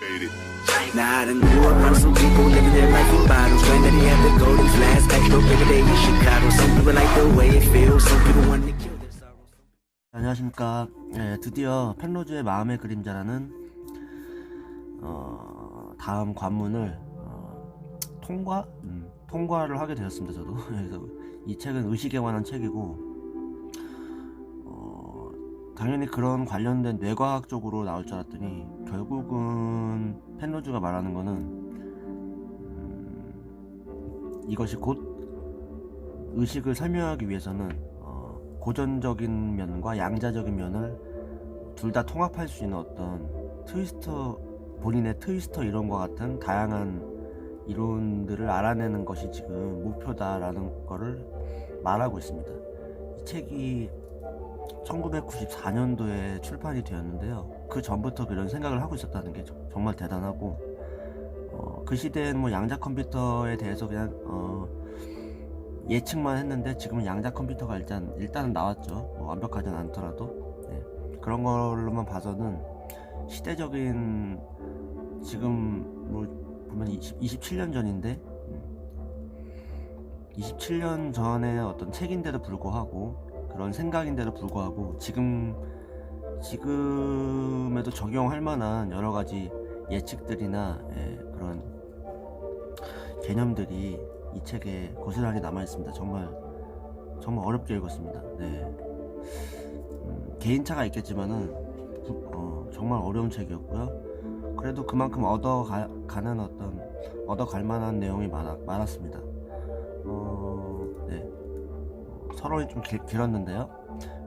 Now I done grew up on some people living their life in bottles. Granddaddy had the golden flask, back door every day in Chicago. Some people like the way it feels, some people want to kill their sorrows. 안녕하십니까. 드디어 펜로즈의 마음의 그림자라는 다음 관문을 통과를 하게 되었습니다. 저도. 그래서 이 책은 의식에 관한 책이고 당연히 그런 관련된 뇌과학 쪽으로 나올 줄 알았더니 결국은 펜로즈가 말하는 거는 이것이 곧 의식을 설명하기 위해서는 고전적인 면과 양자적인 면을 둘 다 통합할 수 있는 어떤 본인의 트위스터 이론과 같은 다양한 이론들을 알아내는 것이 지금 목표다라는 거를 말하고 있습니다. 이 책이 1994년도에 출판이 되었는데요. 그 전부터 그런 생각을 하고 있었다는 게 정말 대단하고 그 시대에는 뭐 양자 컴퓨터에 대해서 그냥 예측만 했는데 지금은 양자 컴퓨터가 일단은 나왔죠. 뭐 완벽하진 않더라도 그런 걸로만 봐서는 시대적인 지금 뭐 보면 27년 전인데 27년 전의 어떤 책인데도 불구하고 그런 생각인데도 불구하고 지금에도 적용할 만한 여러 가지 예측들이나 그런 개념들이 이 책에 고스란히 남아 있습니다. 정말 어렵게 읽었습니다. 개인차가 있겠지만은 정말 어려운 책이었고요. 그래도 그만큼 얻어갈 만한 내용이 많았습니다. 서론이 좀 길었는데요.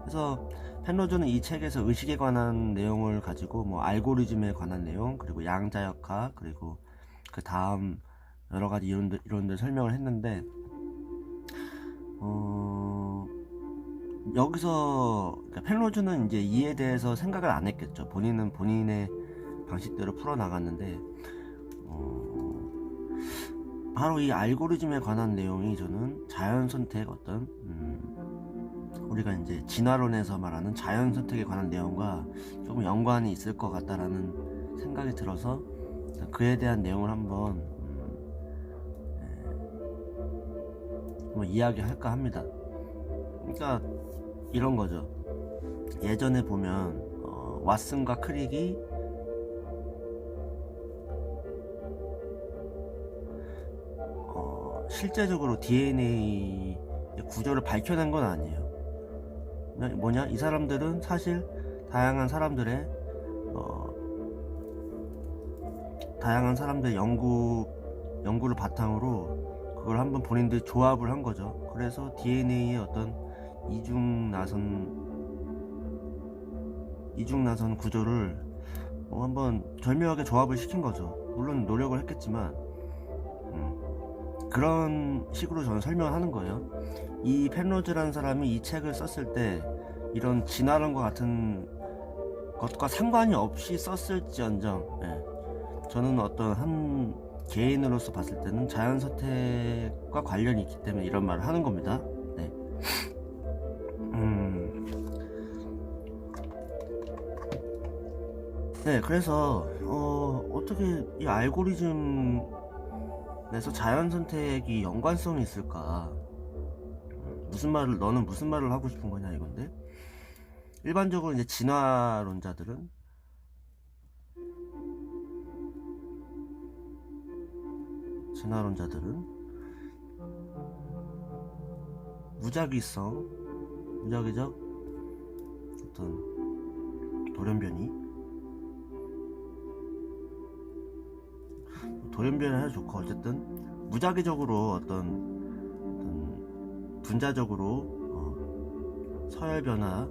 그래서 펜로즈는 이 책에서 의식에 관한 내용을 가지고 뭐 알고리즘에 관한 내용, 그리고 양자역학, 그리고 그 다음 여러 가지 이론들 설명을 했는데 여기서 그러니까 펜로즈는 이제 이에 대해서 생각을 안 했겠죠. 본인은 본인의 방식대로 풀어나갔는데 바로 이 알고리즘에 관한 내용이 저는 자연선택 우리가 이제 진화론에서 말하는 자연선택에 관한 내용과 조금 연관이 있을 것 같다라는 생각이 들어서 그에 대한 내용을 한번 이야기할까 합니다. 그러니까 이런 거죠. 예전에 보면 왓슨과 크릭이 실제적으로 DNA 구조를 밝혀낸 건 아니에요. 뭐냐? 이 사람들은 사실 다양한 사람들의 연구를 바탕으로 그걸 한번 본인들이 조합을 한 거죠. 그래서 DNA의 어떤 이중나선 구조를 한번 절묘하게 조합을 시킨 거죠. 물론 노력을 했겠지만 그런 식으로 저는 설명을 하는 거예요. 이 펜로즈라는 사람이 이 책을 썼을 때 이런 진화론과 같은 것과 상관이 없이 썼을지언정 저는 어떤 한 개인으로서 봤을 때는 자연선택과 관련이 있기 때문에 이런 말을 하는 겁니다. 그래서 어떻게 이 알고리즘에서 자연선택이 연관성이 있을까? 너는 무슨 말을 하고 싶은 거냐 이건데, 일반적으로 이제 진화론자들은 무작위적 어떤 돌연변이 해도 좋고 어쨌든 무작위적으로 어떤 분자적으로 서열 변화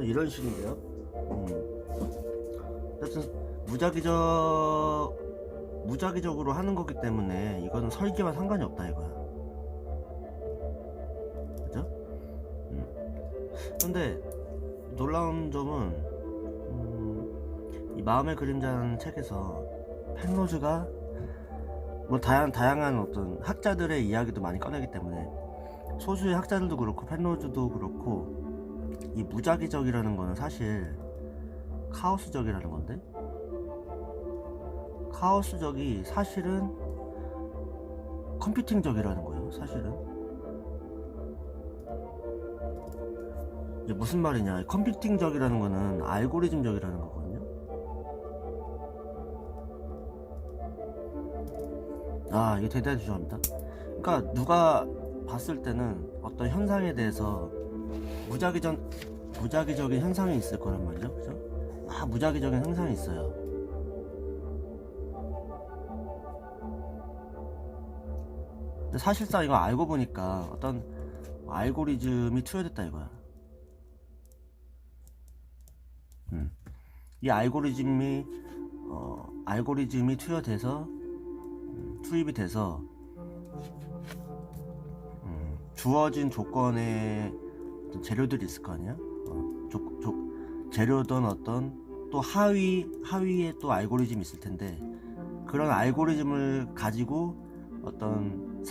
이런 식인데요. 하여튼 무작위적으로 하는 거기 때문에 이거는 설계와 상관이 없다 이거야. 그죠? 근데 놀라운 점은 이 마음의 그림자라는 책에서 펜로즈가 뭐 다양한 어떤 학자들의 이야기도 많이 꺼내기 때문에 소수의 학자들도 그렇고 펜로즈도 그렇고 이 무작위적이라는 거는 사실 카오스적이라는 건데, 카오스적이 사실은 컴퓨팅적이라는 거예요. 사실은 이게 무슨 말이냐, 컴퓨팅적이라는 거는 알고리즘적이라는 거거든요. 아, 이게 대단히 중요합니다. 그러니까 누가 봤을 때는 어떤 현상에 대해서 무작위적인 현상이 있을 거란 말이죠. 그죠? 무작위적인 현상이 있어요. 근데 사실상 이거 알고 보니까 어떤 알고리즘이 투여됐다 이거야. 이 알고리즘이 투입이 돼서 주어진 조건의 어떤 재료들이 있을 거 아니야? 재료든 어떤 또 하위에 또 알고리즘이 있을 텐데, 그런 알고리즘을 가지고 어떤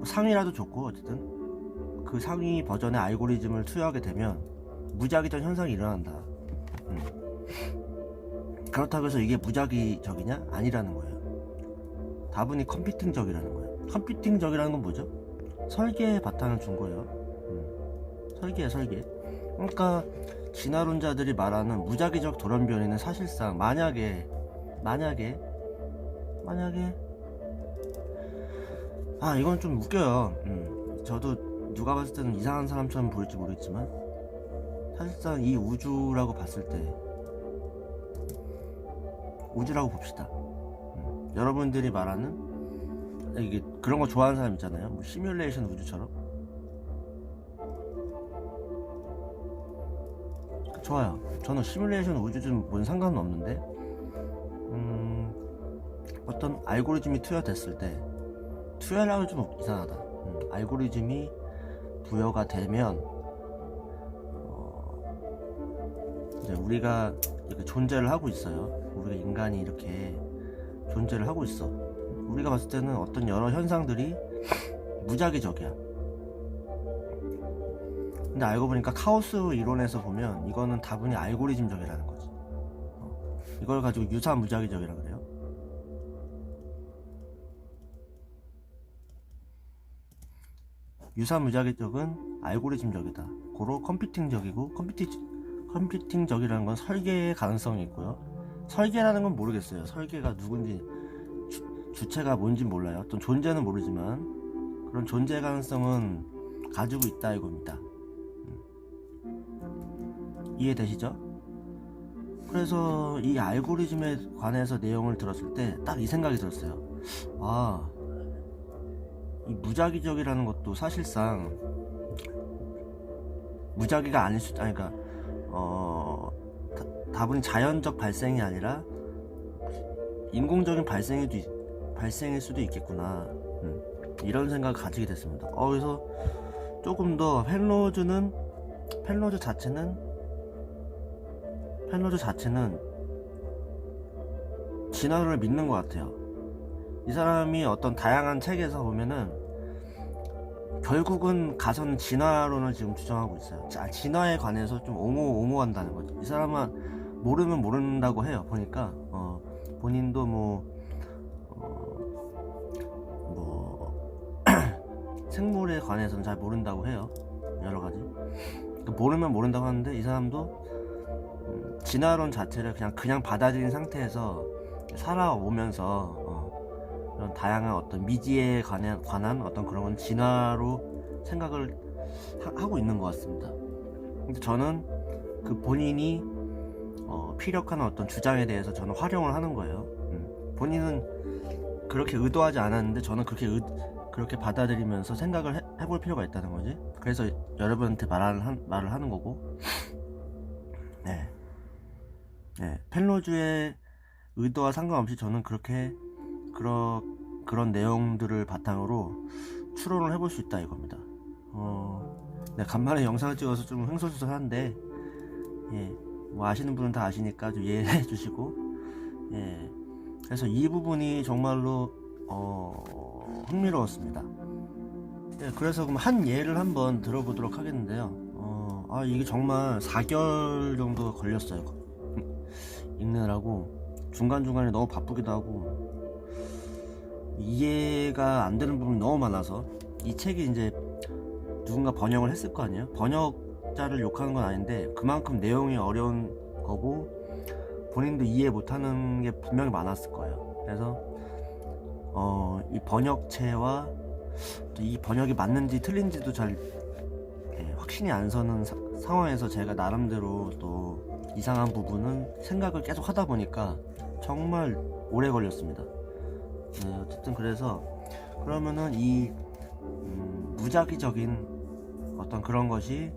상위라도 좋고 어쨌든 그 상위 버전의 알고리즘을 투여하게 되면 무작위적 현상이 일어난다. 그렇다고 해서 이게 무작위적이냐? 아니라는 거예요. 다분히 컴퓨팅적이라는 거예요. 컴퓨팅적이라는 건 뭐죠? 설계의 바탕을 준 거예요. 설계. 그러니까 진화론자들이 말하는 무작위적 돌연변이는 사실상 만약에 이건 좀 웃겨요. 저도 누가 봤을 때는 이상한 사람처럼 보일지 모르겠지만 사실상 이 우주라고 봤을 때, 우주라고 봅시다. 여러분들이 말하는 이게 그런 거 좋아하는 사람 있잖아요. 뭐 시뮬레이션 우주처럼. 좋아요. 저는 시뮬레이션 우주 좀 뭔 상관은 없는데, 어떤 알고리즘이 투여됐을 때, 투여라고 좀 이상하다. 알고리즘이 부여가 되면 이제 우리가 이렇게 존재를 하고 있어요. 우리가 인간이 이렇게 존재를 하고 있어. 우리가 봤을 때는 어떤 여러 현상들이 무작위적이야. 근데 알고 보니까 카오스 이론에서 보면 이거는 다분히 알고리즘적이라는 거지. 이걸 가지고 유사무작위적이라고 그래요. 유사무작위적은 알고리즘적이다. 고로 컴퓨팅적이고, 컴퓨팅적이라는 건 설계의 가능성이 있고요. 설계라는 건 모르겠어요. 설계가 누군지, 주체가 뭔지 몰라요. 어떤 존재는 모르지만 그런 존재 가능성은 가지고 있다 이겁니다. 이해되시죠? 그래서 이 알고리즘에 관해서 내용을 들었을 때 딱 이 생각이 들었어요. 이 무작위적이라는 것도 사실상 무작위가 아닐 수도, 그러니까 다분히 자연적 발생이 아니라 인공적인 발생일 수도 있겠구나. 이런 생각을 가지게 됐습니다. 그래서 조금 더 펜로즈 자체는 진화를 믿는 것 같아요. 이 사람이 어떤 다양한 책에서 보면은 결국은 가서는 진화론을 지금 주장하고 있어요. 진화에 관해서 좀 옹호한다는 거죠. 이 사람은 모르면 모른다고 해요. 보니까 본인도 생물에 관해서는 잘 모른다고 해요. 여러 가지. 모르면 모른다고 하는데 이 사람도 진화론 자체를 그냥 받아들인 상태에서 살아오면서 이런 다양한 어떤 미지에 관한 어떤 그런 건 진화로 생각을 하고 있는 것 같습니다. 근데 저는 그 본인이 피력하는 어떤 주장에 대해서 저는 활용을 하는 거예요. 본인은 그렇게 의도하지 않았는데 저는 그렇게 받아들이면서 생각을 해볼 필요가 있다는 거지. 그래서 여러분한테 말을 하는 거고. 네. 펜로즈의 의도와 상관없이 저는 그런 내용들을 바탕으로 추론을 해볼 수 있다 이겁니다. 간만에 영상을 찍어서 좀 흥설수설한데, 뭐 아시는 분은 다 아시니까 좀 이해해 주시고, 그래서 이 부분이 정말로 흥미로웠습니다. 네, 그래서 그럼 한 예를 한번 들어보도록 하겠는데요. 이게 정말 4개월 정도 걸렸어요. 읽느라고 중간중간에 너무 바쁘기도 하고 이해가 안 되는 부분이 너무 많아서. 이 책이 이제 누군가 번역을 했을 거 아니에요. 번역자를 욕하는 건 아닌데 그만큼 내용이 어려운 거고 본인도 이해 못하는 게 분명히 많았을 거예요. 그래서 이 번역체와 또 이 번역이 맞는지 틀린지도 잘 확신이 안 서는 상황에서 제가 나름대로 또 이상한 부분은 생각을 계속 하다 보니까 정말 오래 걸렸습니다. 네, 어쨌든 그래서 그러면은 이 무작위적인 어떤 그런 것이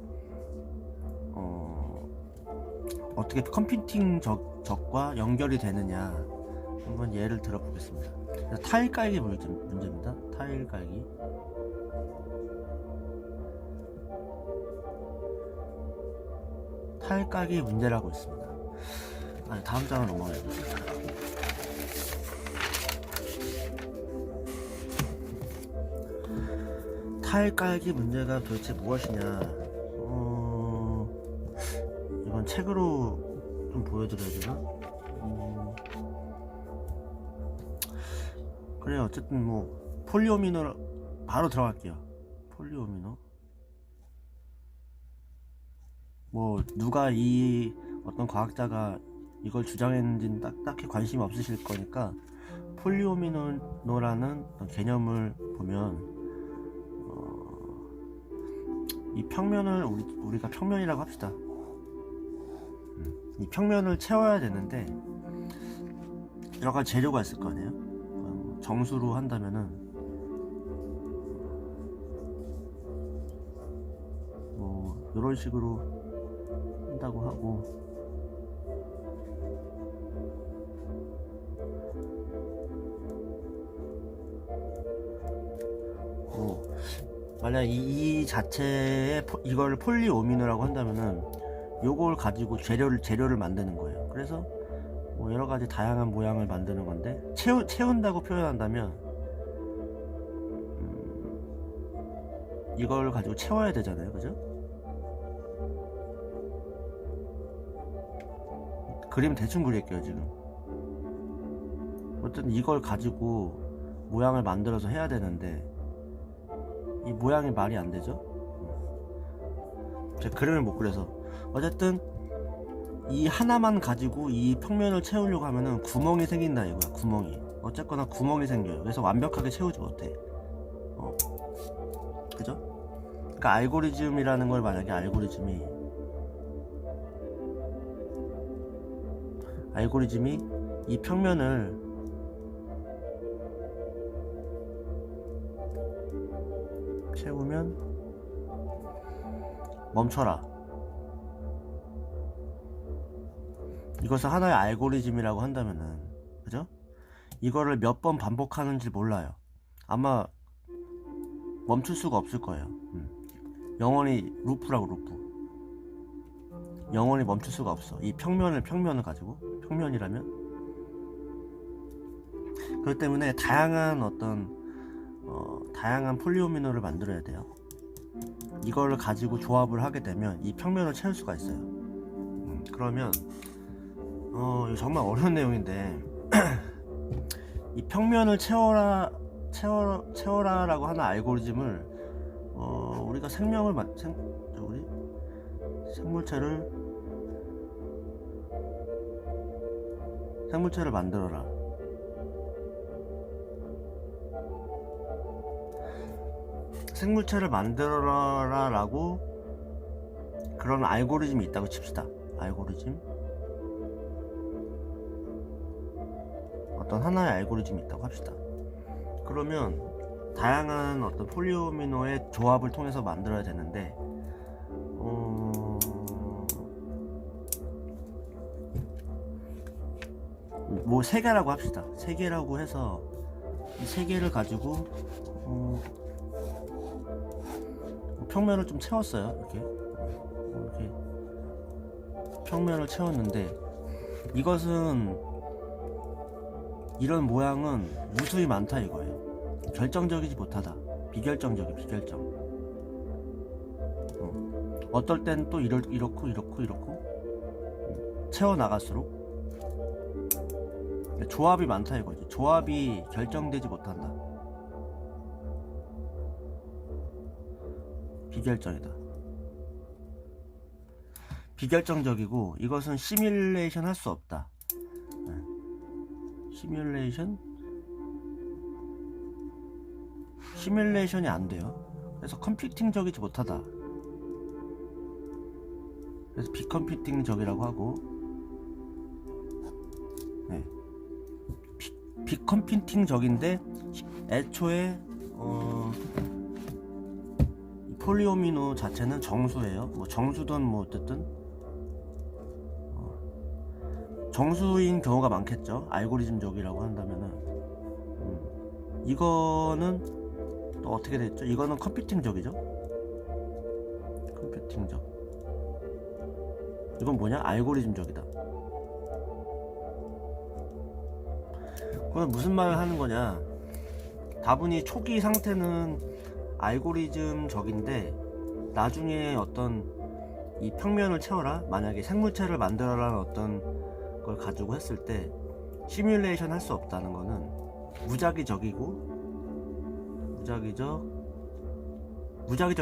어떻게 컴퓨팅 적과 연결이 되느냐 한번 예를 들어보겠습니다. 타일 깔기 문제입니다. 타일 깔기. 타일 깔기 문제라고 있습니다. 다음 장을 넘어가야겠습니다. 타일 깔기 문제가 도대체 무엇이냐. 이건 책으로 좀 보여드려야 되나? 그래요. 어쨌든 뭐 폴리오미노 바로 들어갈게요. 폴리오미노. 뭐 누가 이 어떤 과학자가 이걸 주장했는지는 딱히 관심이 없으실 거니까 폴리오미노라는 개념을 보면 이 평면을 우리가 평면이라고 합시다. 이 평면을 채워야 되는데 여러 가지 재료가 있을 거 아니에요. 정수로 한다면은 뭐 이런 식으로 한다고 하고 만약 이 자체에 이걸 폴리오미노라고 한다면은 요걸 가지고 재료를 만드는 거예요. 그래서 뭐 여러 가지 다양한 모양을 만드는 건데 채운다고 표현한다면 이걸 가지고 채워야 되잖아요, 그죠? 그림 대충 그릴게요 지금. 어쨌든 이걸 가지고 모양을 만들어서 해야 되는데 이 모양이 말이 안 되죠? 제가 그림을 못 그려서. 어쨌든 이 하나만 가지고 이 평면을 채우려고 하면은 구멍이 생긴다 이거야. 구멍이. 어쨌거나 구멍이 생겨요. 그래서 완벽하게 채우지 못해. 그죠? 그러니까 알고리즘이라는 걸 만약에 알고리즘이 이 평면을 채우면 멈춰라. 이것을 하나의 알고리즘이라고 한다면은, 그죠? 이거를 몇 번 반복하는지 몰라요. 아마 멈출 수가 없을 거예요. 영원히 루프라고 루프. 영원히 멈출 수가 없어. 이 평면을 가지고 평면이라면. 그렇기 때문에 다양한 폴리오미노를 만들어야 돼요. 이걸 가지고 조합을 하게 되면 이 평면을 채울 수가 있어요. 그러면 이거 정말 어려운 내용인데 이 평면을 채워라라고 하는 알고리즘을 우리가 생물체를 만들어라. 생물체를 만들어라라고 그런 알고리즘이 있다고 칩시다. 알고리즘. 어떤 하나의 알고리즘이 있다고 합시다. 그러면 다양한 어떤 폴리오미노의 조합을 통해서 만들어야 되는데 뭐 3개라고 합시다. 3개라고 해서 이 3개를 가지고 평면을 좀 채웠어요. 이렇게 평면을 채웠는데 이것은 이런 모양은 무수히 많다 이거예요. 결정적이지 못하다. 비결정적이 비결정. 어떨 땐 또 이렇고 채워 나갈수록 조합이 많다 이거지. 조합이 결정되지 못한다. 비결정이다. 비결정적이고 이것은 시뮬레이션 할 수 없다. 시뮬레이션이 안 돼요. 그래서 컴퓨팅적이지 못하다. 그래서 비컴퓨팅적이라고 하고, 네. 비컴퓨팅적인데 애초에 폴리오미노 자체는 정수예요. 뭐 정수든 뭐 어쨌든 정수인 경우가 많겠죠. 알고리즘적이라고 한다면은 이거는 또 어떻게 됐죠? 이거는 컴퓨팅적이죠. 컴퓨팅적. 이건 뭐냐? 알고리즘적이다. 그건 무슨 말을 하는 거냐? 다분히 초기 상태는 알고리즘적인데 나중에 어떤 이 평면을 채워라, 만약에 생물체를 만들어라는 어떤 걸 가지고 했을 때 시뮬레이션 할 수 없다는 거는 무작위적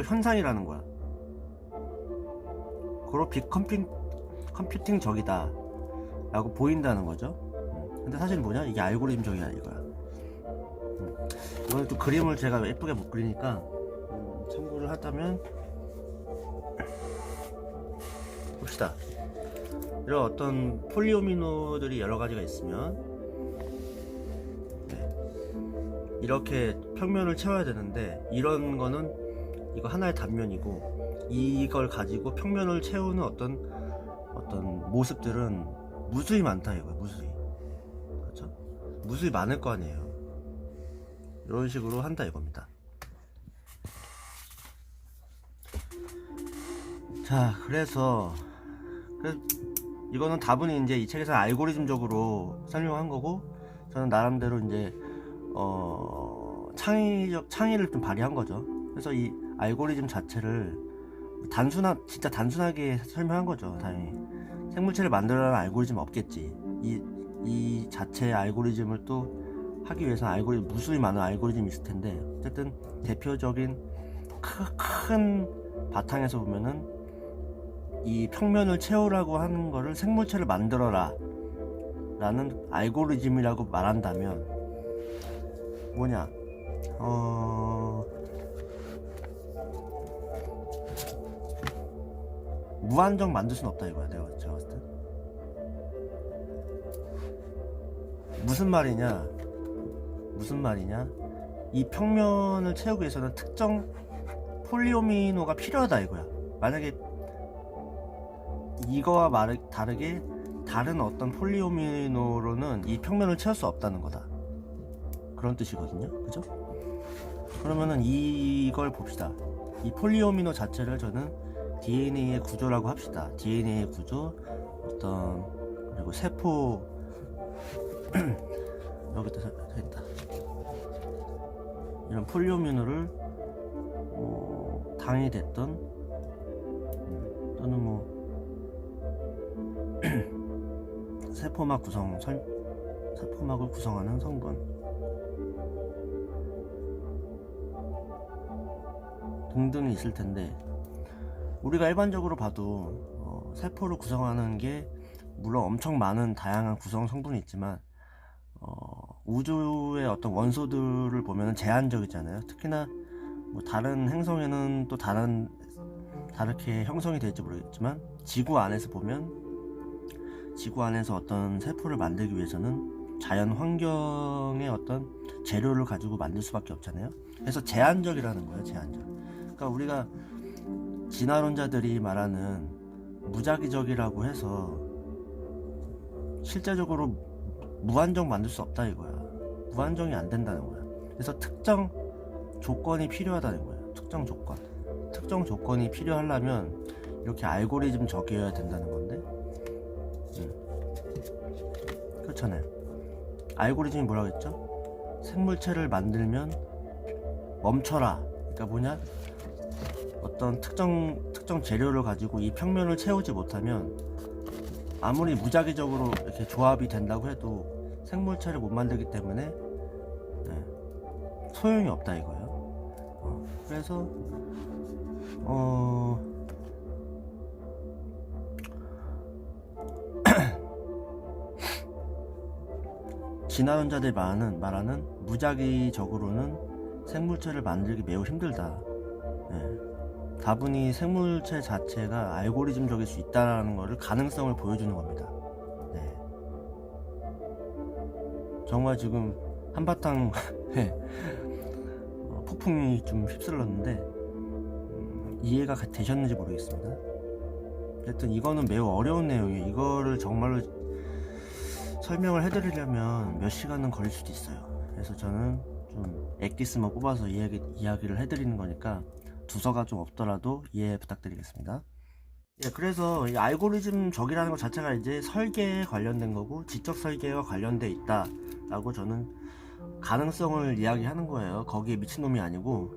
현상이라는 거야. 그로 비컴퓨팅적이다 라고 보인다는 거죠. 근데 사실 뭐냐, 이게 알고리즘적이야 이거야. 이건 또 그림을 제가 예쁘게 못 그리니까 참고를 하자면 봅시다. 이런 어떤 폴리오미노들이 여러 가지가 있으면 이렇게 평면을 채워야 되는데, 이런 거는 이거 하나의 단면이고 이걸 가지고 평면을 채우는 어떤 모습들은 무수히 많다 이거야. 무수히. 그렇죠? 무수히 많을 거 아니에요. 이런 식으로 한다 이겁니다. 자, 그래서 이거는 다분히 이제 이 책에서 알고리즘적으로 설명한 거고, 저는 나름대로 이제 창의를 좀 발휘한 거죠. 그래서 이 알고리즘 자체를 진짜 단순하게 설명한 거죠. 당연히 생물체를 만들어라는 알고리즘 없겠지. 이 자체의 알고리즘을 또 하기 위해서는 무수히 많은 알고리즘이 있을 텐데, 어쨌든 대표적인 큰 바탕에서 보면은 이 평면을 채우라고 하는 거를 생물체를 만들어라 라는 알고리즘이라고 말한다면 뭐냐, 무한정 만들 수는 없다 이거야. 제가 봤을 때 무슨 말이냐, 이 평면을 채우기 위해서는 특정 폴리오미노가 필요하다 이거야. 만약에 이거와 다르게 다른 어떤 폴리오미노로는 이 평면을 채울 수 없다는 거다, 그런 뜻이거든요. 그죠? 그러면은 이걸 봅시다. 이 폴리오미노 자체를 저는 DNA의 구조라고 합시다. DNA의 구조, 그리고 세포 여기다 써있다. 이런 폴리오미노를 당이 됐던 또는 세포막을 구성하는 성분 등등이 있을 텐데, 우리가 일반적으로 봐도 세포를 구성하는 게 물론 엄청 많은 다양한 구성 성분이 있지만 우주의 어떤 원소들을 보면 제한적이잖아요. 특히나 뭐 다른 행성에는 또 다르게 형성이 될지 모르겠지만, 지구 안에서 어떤 세포를 만들기 위해서는 자연 환경의 어떤 재료를 가지고 만들 수밖에 없잖아요. 그래서 제한적이라는 거예요. 제한적. 그러니까 우리가 진화론자들이 말하는 무작위적이라고 해서 실제적으로 무한정 만들 수 없다 이거야. 무한정이 안 된다는 거야. 그래서 특정 조건이 필요하다는 거야. 특정 조건이 필요하려면 이렇게 알고리즘적이어야 된다는 건데, 그렇잖아요. 알고리즘이 뭐라고 했죠? 생물체를 만들면 멈춰라. 그러니까 뭐냐? 어떤 특정 재료를 가지고 이 평면을 채우지 못하면 아무리 무작위적으로 이렇게 조합이 된다고 해도 생물체를 못 만들기 때문에 소용이 없다 이거예요. 그래서 진화론자들이 말하는 무작위적으로는 생물체를 만들기 매우 힘들다. 다분히 생물체 자체가 알고리즘적일 수 있다는 것을 가능성을 보여주는 겁니다. 정말 지금 한바탕 폭풍이 좀 휩쓸렀는데 이해가 되셨는지 모르겠습니다. 어쨌든 이거는 매우 어려운 내용이에요. 이거를 정말로 설명을 해드리려면 몇 시간은 걸릴 수도 있어요. 그래서 저는 좀 엑기스만 뽑아서 이야기를 해드리는 거니까 두서가 좀 없더라도 이해 부탁드리겠습니다. 그래서 이 알고리즘적이라는 것 자체가 이제 설계에 관련된 거고 지적 설계와 관련돼 있다 라고 저는 가능성을 이야기하는 거예요. 거기에 미친놈이 아니고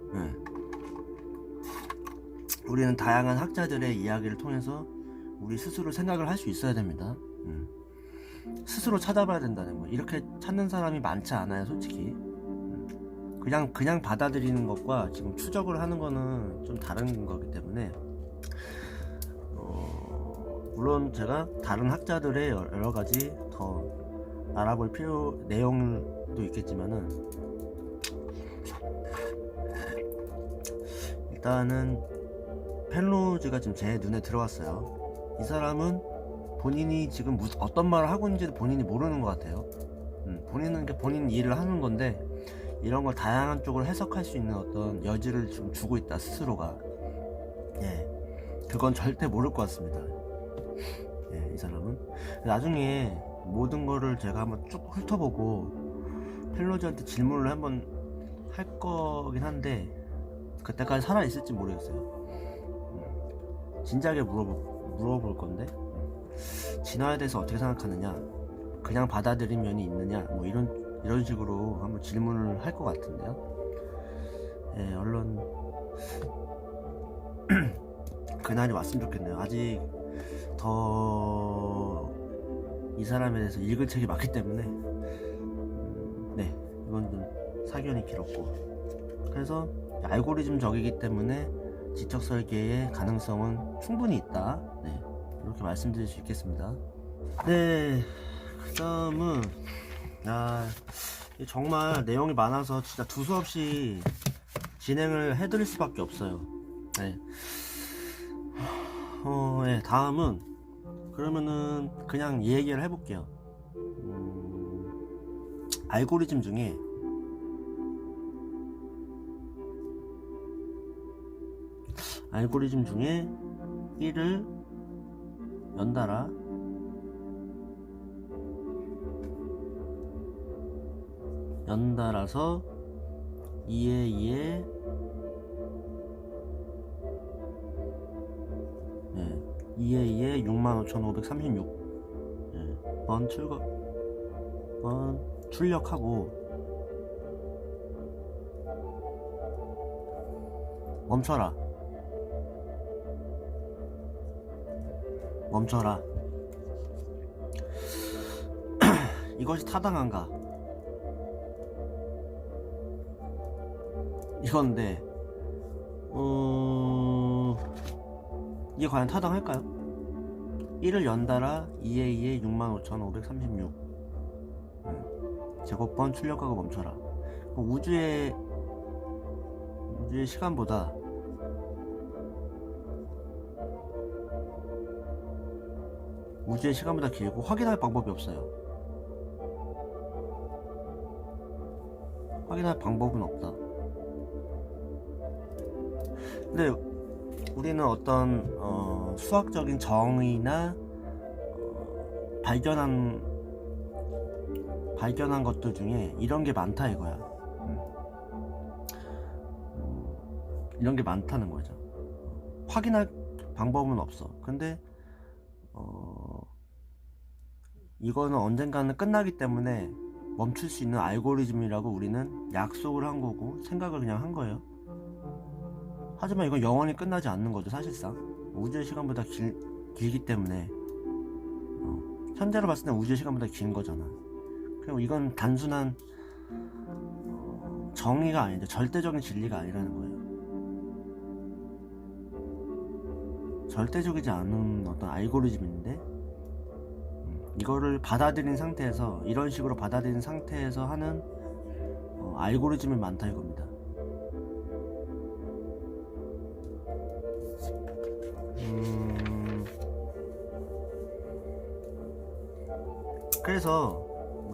우리는 다양한 학자들의 이야기를 통해서 우리 스스로 생각을 할 수 있어야 됩니다. 스스로 찾아봐야 된다는 거. 이렇게 찾는 사람이 많지 않아요, 솔직히. 그냥 받아들이는 것과 지금 추적을 하는 거는 좀 다른 거기 때문에 물론 제가 다른 학자들의 여러 가지 더 알아볼 내용도 있겠지만은 일단은 펜로즈가 지금 제 눈에 들어왔어요. 이 사람은 본인이 지금 어떤 말을 하고 있는지도 본인이 모르는 것 같아요. 본인은 본인 일을 하는 건데 이런 걸 다양한 쪽으로 해석할 수 있는 어떤 여지를 좀 주고 있다 스스로가. 그건 절대 모를 것 같습니다. 이 사람은 나중에 모든 거를 제가 한번 쭉 훑어보고 펠로즈한테 질문을 한번 할 거긴 한데 그때까지 살아 있을지 모르겠어요. 진작에 물어볼 건데 진화에 대해서 어떻게 생각하느냐, 그냥 받아들인 면이 있느냐, 뭐 이런 식으로 한번 질문을 할 것 같은데요. 얼른 그날이 왔으면 좋겠네요. 아직 더 이 사람에 대해서 읽을 책이 많기 때문에 이건 좀 사견이 길었고, 그래서 알고리즘적이기 때문에 지적 설계의 가능성은 충분히 있다. 이렇게 말씀드릴 수 있겠습니다. 그 다음은 정말 내용이 많아서 진짜 두서없이 진행을 해드릴 수밖에 없어요. 다음은 그러면은 그냥 얘기를 해볼게요. 알고리즘 중에 를 연달아서 2에 65,536 번 출력하고 멈춰라. 이것이 타당한가? 이건데 이게 과연 타당할까요? 1을 연달아 2에 65,536 제곱번 출력하고 멈춰라. 우주의 시간보다 길고 확인할 방법이 없어요. 확인할 방법은 없다. 근데 우리는 어떤 수학적인 정의나 발견한 것들 중에 이런 게 많다 이거야. 이런 게 많다는 거죠. 확인할 방법은 없어. 근데 이거는 언젠가는 끝나기 때문에 멈출 수 있는 알고리즘이라고 우리는 약속을 한 거고 생각을 그냥 한 거예요. 하지만 이건 영원히 끝나지 않는 거죠. 사실상 우주의 시간보다 길기 때문에 현재로 봤을 때 우주의 시간보다 긴 거잖아. 그리고 이건 단순한 정의가 아닌데 절대적인 진리가 아니라는 거예요. 절대적이지 않은 어떤 알고리즘인데 이거를 받아들인 상태에서, 이런 식으로 받아들인 상태에서 하는 알고리즘이 많다 이겁니다. 그래서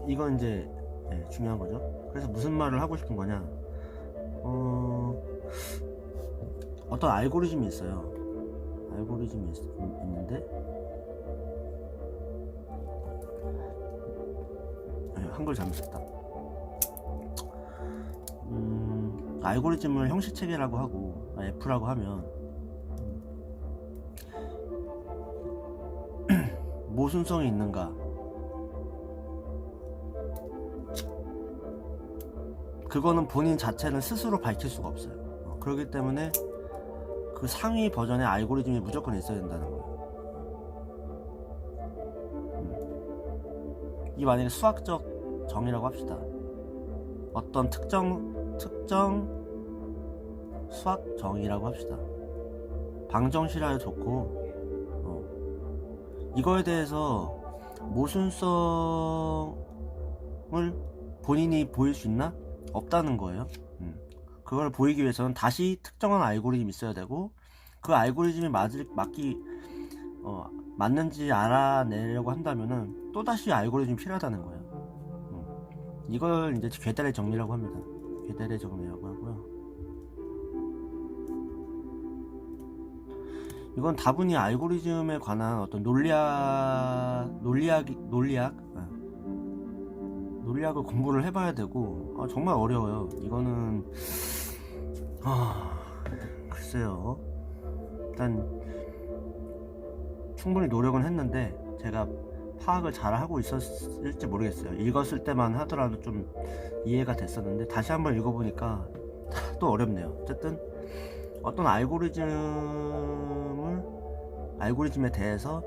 이건 이제 중요한 거죠. 그래서 무슨 말을 하고 싶은 거냐, 어떤 알고리즘이 있어요. 알고리즘이 있는데 한글 잘못 썼다. 알고리즘을 형식체계라고 하고 F라고 하면 모순성이 있는가, 그거는 본인 자체는 스스로 밝힐 수가 없어요. 그렇기 때문에 그 상위 버전의 알고리즘이 무조건 있어야 된다는 거예요. 이 만약에 수학적 정의라고 합시다. 어떤 특정 수학 정의라고 합시다. 방정식이라도 좋고 이거에 대해서 모순성을 본인이 보일 수 있나? 없다는 거예요. 그걸 보이기 위해서는 다시 특정한 알고리즘이 있어야 되고, 그 알고리즘이 맞는지 알아내려고 한다면은 또다시 알고리즘이 필요하다는 거예요. 이걸 이제 괴달의 정리라고 합니다. 괴달의 정리라고 하고요. 이건 다분히 알고리즘에 관한 어떤 논리학을 공부를 해봐야 되고, 정말 어려워요. 이거는 글쎄요. 일단 충분히 노력은 했는데 제가 파악을 잘 하고 있었을지 모르겠어요. 읽었을 때만 하더라도 좀 이해가 됐었는데 다시 한번 읽어보니까 또 어렵네요. 어쨌든 어떤 알고리즘에 대해서,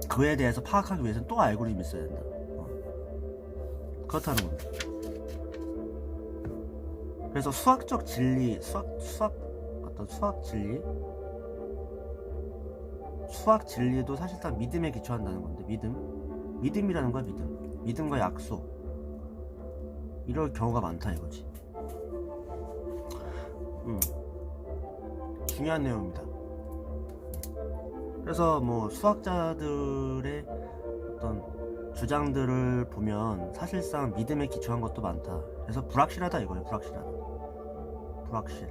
그에 대해서 파악하기 위해서는 또 알고리즘이 있어야 된다. 그렇다는 겁니다. 그래서 수학적 진리, 수학 진리도 사실상 믿음에 기초한다는 건데, 믿음이라는 거야. 믿음과 약속, 이럴 경우가 많다 이거지. 중요한 내용입니다. 그래서 뭐 수학자들의 어떤 주장들을 보면 사실상 믿음에 기초한 것도 많다. 그래서 불확실하다 이거예요. 불확실.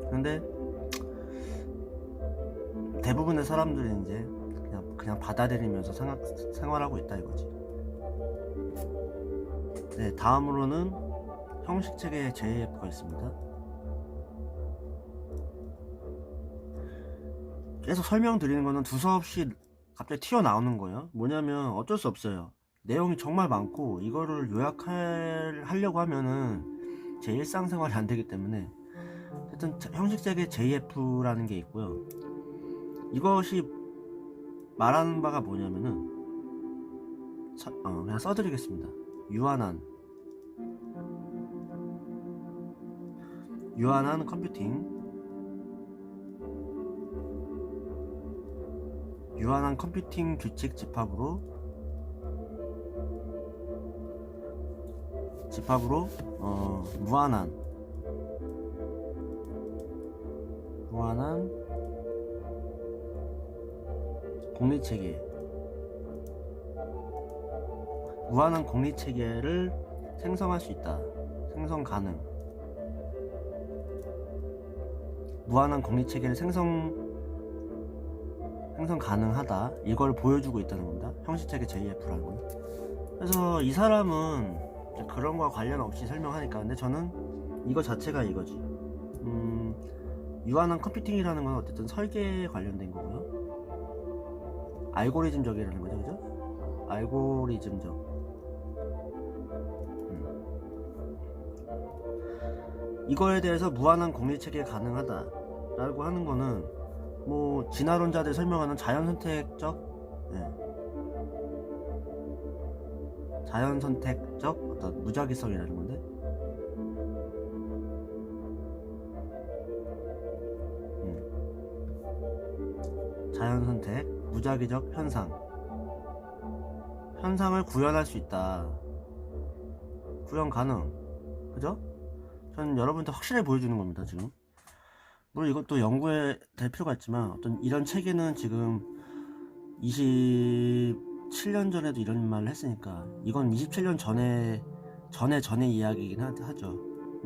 근데 대부분의 사람들이 이제 그냥 받아들이면서 생활하고 있다 이거지. 네, 다음으로는 형식체계의 JF가 있습니다. 계속 설명드리는 거는 두서없이 갑자기 튀어나오는 거예요. 뭐냐면 어쩔 수 없어요. 내용이 정말 많고 이거를 요약하려고 하면은 제 일상생활이 안 되기 때문에, 하여튼 형식체계 JF라는 게 있고요. 이것이 말하는 바가 뭐냐면은 그냥 써드리겠습니다. 유한한 컴퓨팅 규칙 집합으로 무한한 공리체계, 무한한 공리체계를 생성할 수 있다. 생성 가능. 무한한 공리체계를 생성 가능하다. 이걸 보여주고 있다는 겁니다. 형식체계 JF라는 건. 그래서 이 사람은 그런 거와 관련 없이 설명하니까, 근데 저는 이거 자체가 이거지. 유한한 컴퓨팅이라는 건 어쨌든 설계에 관련된 거고요. 알고리즘적이라는 거죠, 그죠? 알고리즘적. 이거에 대해서 무한한 공리체계 가능하다라고 하는 거는 뭐 진화론자들 설명하는 자연선택적, 자연선택적 어떤 무작위성이라는 건데, 자연선택 무작위적 현상을 구현할 수 있다. 구현 가능, 그죠? 전 여러분한테 확실히 보여주는 겁니다, 지금. 물론 이것도 연구에 될 필요가 있지만, 어떤 이런 체계는 지금 27년 전에도 이런 말을 했으니까 이건 27년 전에 이야기이긴 하죠.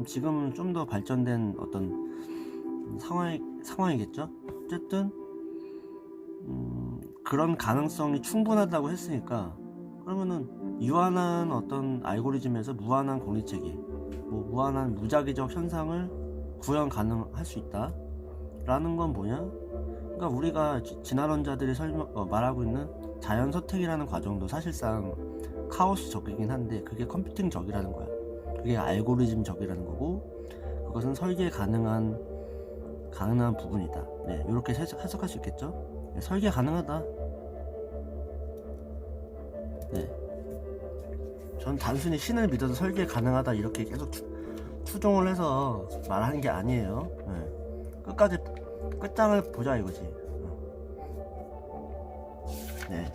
지금 좀 더 발전된 어떤 상황이겠죠. 어쨌든 그런 가능성이 충분하다고 했으니까, 그러면은 유한한 어떤 알고리즘에서 무한한 공리체계, 뭐 무한한 무작위적 현상을 구현 가능할 수 있다 라는 건 뭐냐? 그러니까 우리가 진화론자들이 말하고 있는 자연선택이라는 과정도 사실상 카오스적이긴 한데, 그게 컴퓨팅적이라는 거야. 그게 알고리즘적이라는 거고, 그것은 설계 가능한 부분이다. 네, 이렇게 해석할 수 있겠죠. 네, 설계 가능하다. 네, 전 단순히 신을 믿어서 설계 가능하다 이렇게 계속 추종을 해서 말하는 게 아니에요. 네, 끝장을 보자 이거지. 네.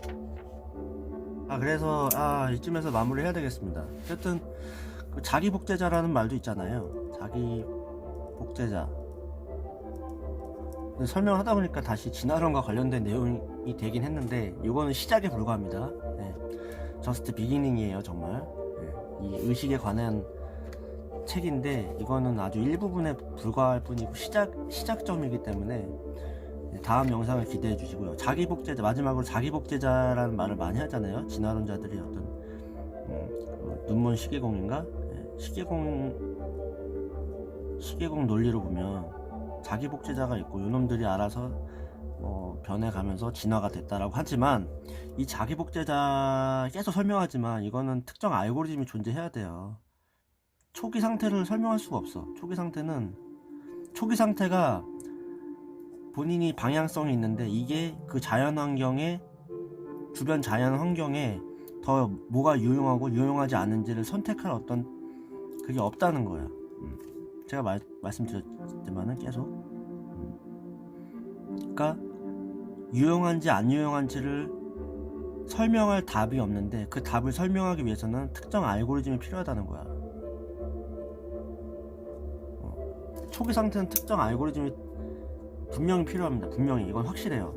그래서 이쯤에서 마무리 해야 되겠습니다. 어쨌든 그 자기 복제자라는 말도 있잖아요. 자기 복제자. 설명하다 보니까 다시 진화론과 관련된 내용이 되긴 했는데, 이거는 시작에 불과합니다. 네. 저스트 비기닝이에요, 정말. 네. 이 의식에 관한 책인데, 이거는 아주 일부분에 불과할 뿐이고 시작점이기 때문에 다음 영상을 기대해 주시고요. 자기 복제자, 마지막으로 자기 복제자라는 말을 많이 하잖아요. 진화론자들이 어떤 눈먼 시계공인가? 네. 시계공 논리로 보면 자기 복제자가 있고, 요놈들이 알아서 변해가면서 진화가 됐다라고 하지만, 이 자기 복제자 계속 설명하지만 이거는 특정 알고리즘이 존재해야 돼요. 초기 상태를 설명할 수가 없어. 초기 상태가 본인이 방향성이 있는데, 이게 그 주변 자연 환경에 더 뭐가 유용하고 유용하지 않은지를 선택할 어떤 그게 없다는 거야. 제가 말씀드렸지만은 계속, 그러니까 유용한지 안 유용한지를 설명할 답이 없는데, 그 답을 설명하기 위해서는 특정 알고리즘이 필요하다는 거야. 초기 상태는 특정 알고리즘이 분명히 필요합니다. 분명히 이건 확실해요.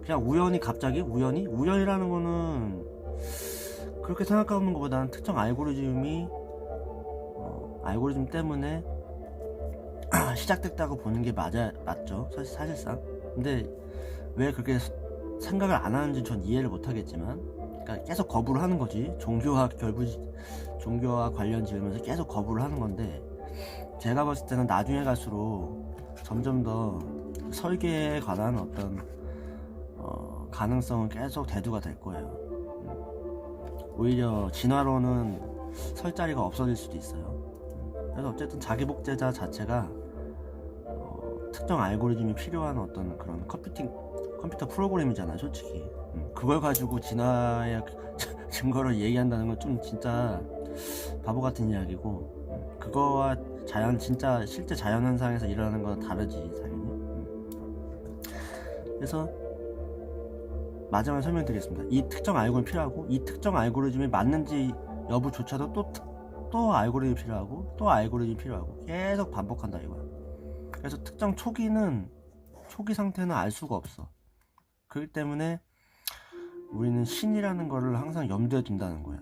그냥 우연이라는 거는 그렇게 생각하는 것보다는 특정 알고리즘 때문에 시작됐다고 보는 게 맞죠, 사실상. 근데 왜 그렇게 생각을 안 하는지 전 이해를 못 하겠지만, 그러니까 계속 거부를 하는 거지. 종교와 관련 지으면서 계속 거부를 하는 건데, 제가 봤을 때는 나중에 갈수록 점점 더 설계에 관한 어떤 가능성은 계속 대두가 될 거예요. 오히려 진화론은 설 자리가 없어질 수도 있어요. 그래서 어쨌든 자기 복제자 자체가 특정 알고리즘이 필요한 어떤 그런 컴퓨터 프로그램이잖아요, 솔직히. 그걸 가지고 진화의 증거를 얘기한다는 건 좀 진짜 바보 같은 이야기고, 그거와 실제 자연 현상에서 일어나는 건 다르지, 당연히. 그래서 마지막에 설명드리겠습니다. 이 특정 알고리즘이 필요하고, 이 특정 알고리즘이 맞는지 여부조차도 또 알고리즘이 필요하고, 또 알고리즘이 필요하고, 계속 반복한다 이거야. 그래서 특정 초기 상태는 알 수가 없어. 그렇기 때문에 우리는 신이라는 거를 항상 염두에 둔다는 거야.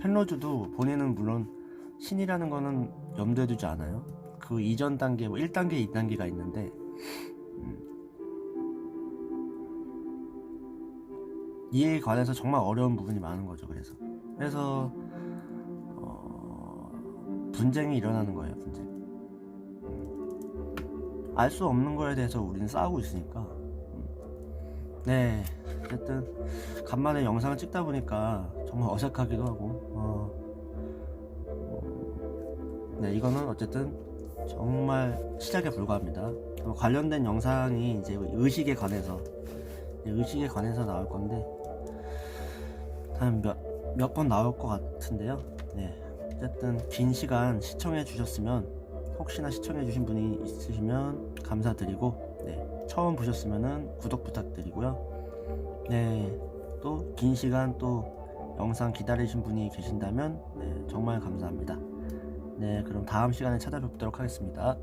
펜로즈도 본인은 물론 신이라는 거는 염두에 두지 않아요. 그 이전 단계, 1단계, 2단계가 있는데, 이해에 관해서 정말 어려운 부분이 많은 거죠. 그래서 분쟁이 일어나는 거예요. 분쟁. 알 수 없는 거에 대해서 우리는 싸우고 있으니까. 네, 어쨌든 간만에 영상을 찍다 보니까 정말 어색하기도 하고 네, 이거는 어쨌든 정말 시작에 불과합니다. 관련된 영상이 이제 의식에 관해서 나올 건데 한 몇 번 나올 것 같은데요. 네, 어쨌든 긴 시간 시청해 주셨으면, 혹시나 시청해 주신 분이 있으시면 감사드리고, 네, 처음 보셨으면은 구독 부탁드리고요. 네, 또 긴 시간 또 영상 기다리신 분이 계신다면 네, 정말 감사합니다. 네, 그럼 다음 시간에 찾아뵙도록 하겠습니다.